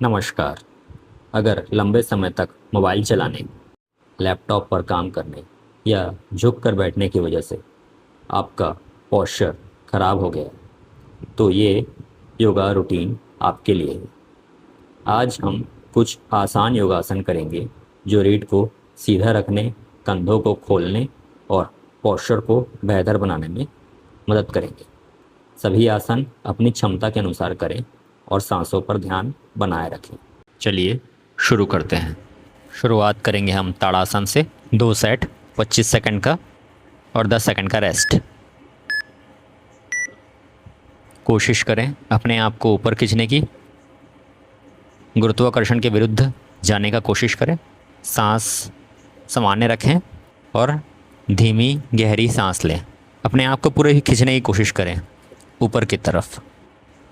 नमस्कार। अगर लंबे समय तक मोबाइल चलाने, लैपटॉप पर काम करने या झुक कर बैठने की वजह से आपका पोस्चर खराब हो गया, तो ये योगा रूटीन आपके लिए है। आज हम कुछ आसान योगासन करेंगे जो रीढ़ को सीधा रखने, कंधों को खोलने और पोस्चर को बेहतर बनाने में मदद करेंगे। सभी आसन अपनी क्षमता के अनुसार करें और सांसों पर ध्यान बनाए रखें। चलिए शुरू करते हैं। शुरुआत करेंगे हम ताड़ासन से। 2 सेट 25 सेकंड का और 10 सेकंड का रेस्ट। कोशिश करें अपने आप को ऊपर खींचने की, गुरुत्वाकर्षण के विरुद्ध जाने का कोशिश करें। सांस सामान्य रखें और धीमी गहरी सांस लें। अपने आप को पूरे ही खींचने की कोशिश करें ऊपर की तरफ।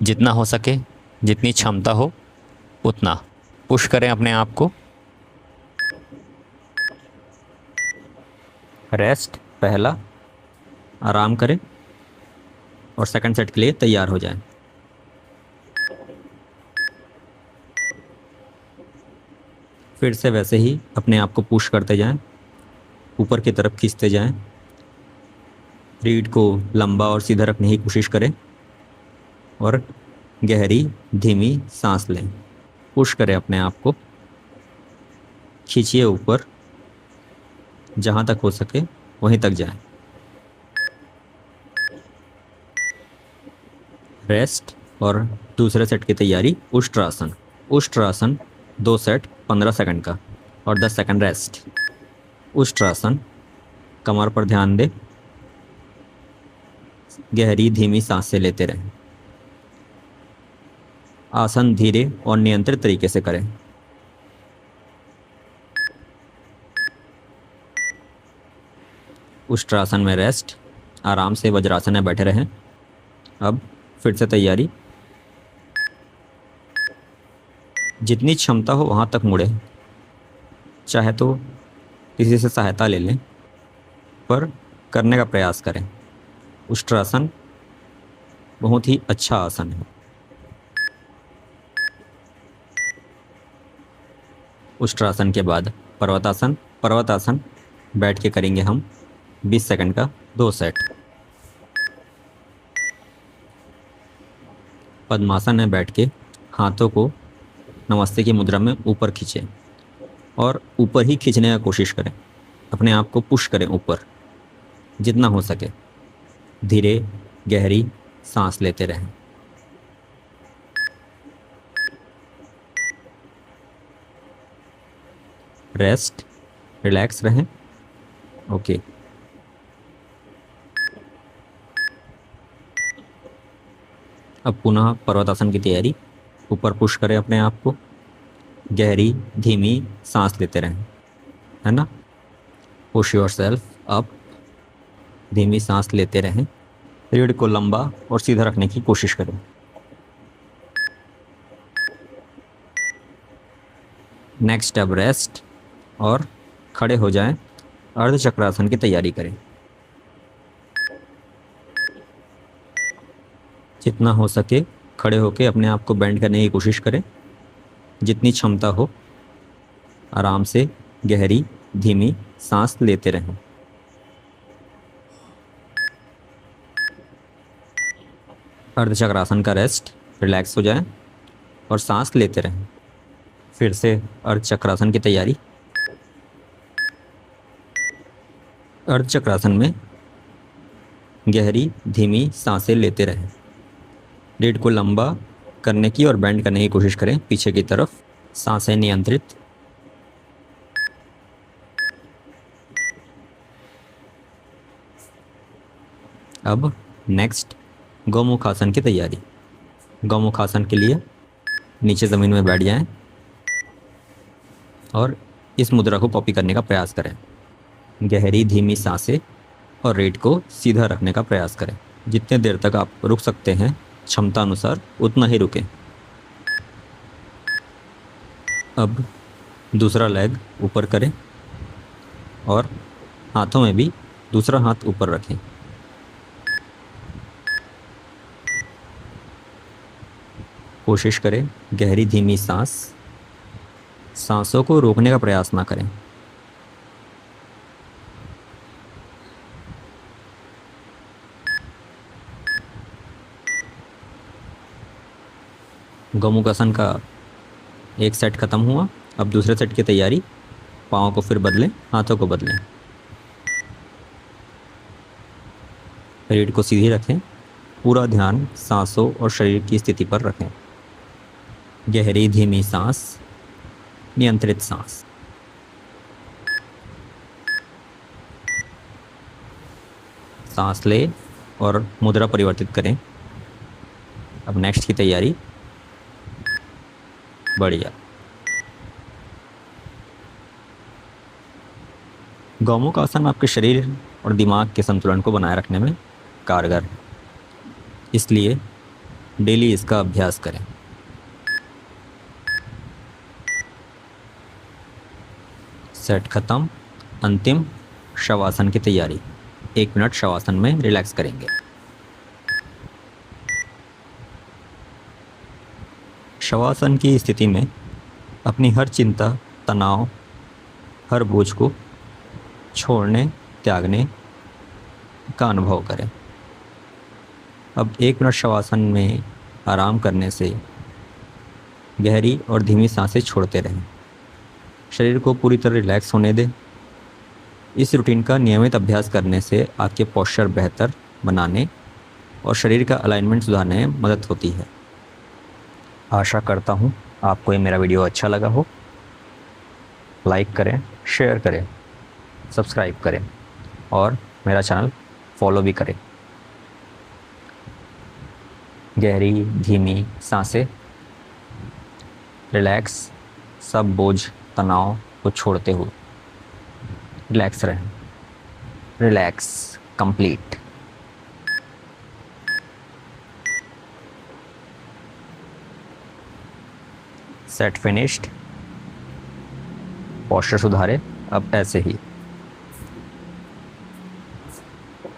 जितना हो सके, जितनी क्षमता हो उतना पुश करें अपने आप को। रेस्ट पहला, आराम करें और सेकंड सेट के लिए तैयार हो जाएं। फिर से वैसे ही अपने आप को पुश करते जाएं, ऊपर की तरफ खींचते जाएं। रीढ़ को लंबा और सीधा रखने की कोशिश करें और गहरी धीमी सांस लें। पुश करें अपने आप को, खींचिए ऊपर, जहाँ तक हो सके वहीं तक जाएं। रेस्ट और दूसरे सेट की तैयारी उष्ट्रासन। उष्ट्रासन 2 सेट 15 सेकंड का और 10 सेकंड रेस्ट। उष्ट्रासन, कमर पर ध्यान दें, गहरी धीमी सांसें लेते रहें। आसन धीरे और नियंत्रित तरीके से करें। उष्ट्रासन में रेस्ट, आराम से वज्रासन में बैठे रहें। अब फिर से तैयारी। जितनी क्षमता हो वहाँ तक मुड़े, चाहे तो किसी से सहायता ले लें, पर करने का प्रयास करें। उष्ट्रासन बहुत ही अच्छा आसन है। उष्ट्रासन के बाद पर्वतासन। पर्वतासन बैठ के करेंगे हम 20 सेकंड का 2 सेट। पद्मासन में बैठ के हाथों को नमस्ते की मुद्रा में ऊपर खींचें और ऊपर ही खींचने का कोशिश करें। अपने आप को पुश करें ऊपर जितना हो सके। धीरे गहरी सांस लेते रहें। रेस्ट, रिलैक्स रहें। ओके। अब पुनः पर्वतासन की तैयारी। ऊपर पुश करें अपने आप को, गहरी धीमी सांस लेते रहें, है ना। पुश योरसेल्फ अप, धीमी सांस लेते रहें। रीढ़ को लंबा और सीधा रखने की कोशिश करें। नेक्स्ट अब रेस्ट और खड़े हो जाएं। अर्धचक्रासन की तैयारी करें। जितना हो सके खड़े होकर अपने आप को बेंड करने की कोशिश करें। जितनी क्षमता हो आराम से गहरी धीमी सांस लेते रहें। अर्धचक्रासन का रेस्ट, रिलैक्स हो जाएं और सांस लेते रहें। फिर से अर्धचक्रासन की तैयारी। अर्धचक्रासन में गहरी धीमी सांसें लेते रहें। रीढ़ को लंबा करने की और बेंड करने की कोशिश करें पीछे की तरफ। सांसें नियंत्रित। अब नेक्स्ट गौमुखासन की तैयारी। गौमुखासन के लिए नीचे ज़मीन में बैठ जाएं और इस मुद्रा को कॉपी करने का प्रयास करें। गहरी धीमी सांसें और रीढ़ को सीधा रखने का प्रयास करें। जितने देर तक आप रुक सकते हैं क्षमता अनुसार उतना ही रुकें। अब दूसरा लेग ऊपर करें और हाथों में भी दूसरा हाथ ऊपर रखें। कोशिश करें गहरी धीमी सांसों को रोकने का प्रयास ना करें। गोमुखासन का एक सेट खत्म हुआ। अब दूसरे सेट की तैयारी। पाँव को फिर बदलें, हाथों को बदलें। रीढ़ को सीधी रखें। पूरा ध्यान सांसों और शरीर की स्थिति पर रखें। गहरी धीमी सांस, नियंत्रित सांस। सांस लें और मुद्रा परिवर्तित करें। अब नेक्स्ट की तैयारी। बढ़िया। गौमुख आसन आपके शरीर और दिमाग के संतुलन को बनाए रखने में कारगर है, इसलिए डेली इसका अभ्यास करें। सेट खत्म। अंतिम शवासन की तैयारी। 1 मिनट शवासन में रिलैक्स करेंगे। शवासन की स्थिति में अपनी हर चिंता, तनाव, हर बोझ को छोड़ने, त्यागने का अनुभव करें। अब 1 मिनट शवासन में आराम करने से गहरी और धीमी सांसें छोड़ते रहें। शरीर को पूरी तरह रिलैक्स होने दें। इस रूटीन का नियमित अभ्यास करने से आपके पोस्चर बेहतर बनाने और शरीर का अलाइनमेंट सुधारने में मदद होती है। आशा करता हूँ आपको ये मेरा वीडियो अच्छा लगा हो। लाइक करें, शेयर करें, सब्सक्राइब करें और मेरा चैनल फॉलो भी करें। गहरी धीमी सांसें, रिलैक्स, सब बोझ तनाव को छोड़ते हुए रिलैक्स रहें। Relax complete. Set finished. Posture सुधारे। अब ऐसे ही